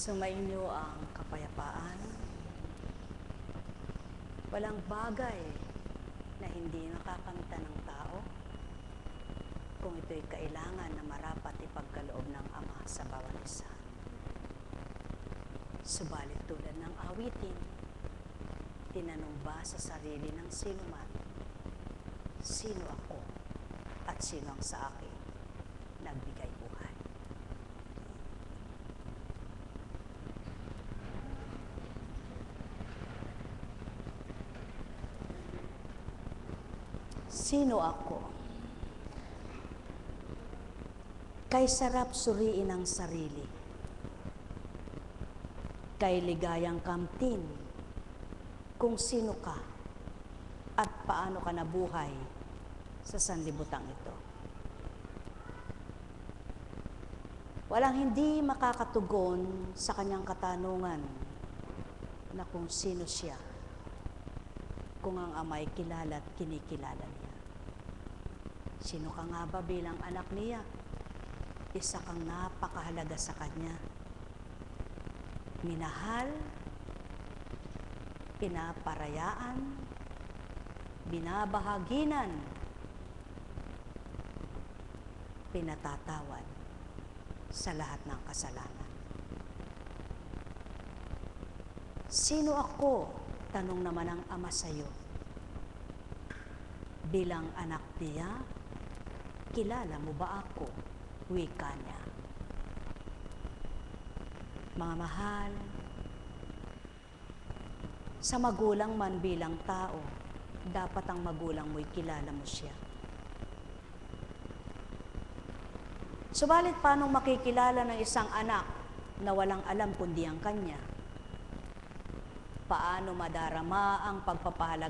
Sumainyo ang kapayapaan. Walang bagay na hindi nakakamta ng tao kung ito'y kailangan na marapat ipagkaloob ng Ama sa bawat isa. Subalit tulad ng awitin, tinanong ba sa sarili ng sinuman, sino ako at sino ang sa akin nagbigay buhay? Sino ako? Kay sarap suriin ang sarili. Kay ligayang kamtin kung sino ka at paano ka nabuhay sa sanlibutan ito. Walang hindi makakatugon sa kanyang katanungan na kung sino siya, kung ang Ama'y kilala at kinikilala niya. Sino ka nga ba bilang anak niya? Isa kang napakahalaga sa kanya. Minahal, pinaparayaan, binabahaginan, pinatatawad sa lahat ng kasalanan. Sino ako? Tanong naman ng Ama sa iyo. Bilang anak niya, kilala mo ba ako? Wika niya. Mga mahal, sa magulang man bilang tao, dapat ang magulang mo'y kilala mo siya. Subalit paano makikilala ng isang anak na walang alam kundi ang kanya? Paano madarama ang pagpapahalaga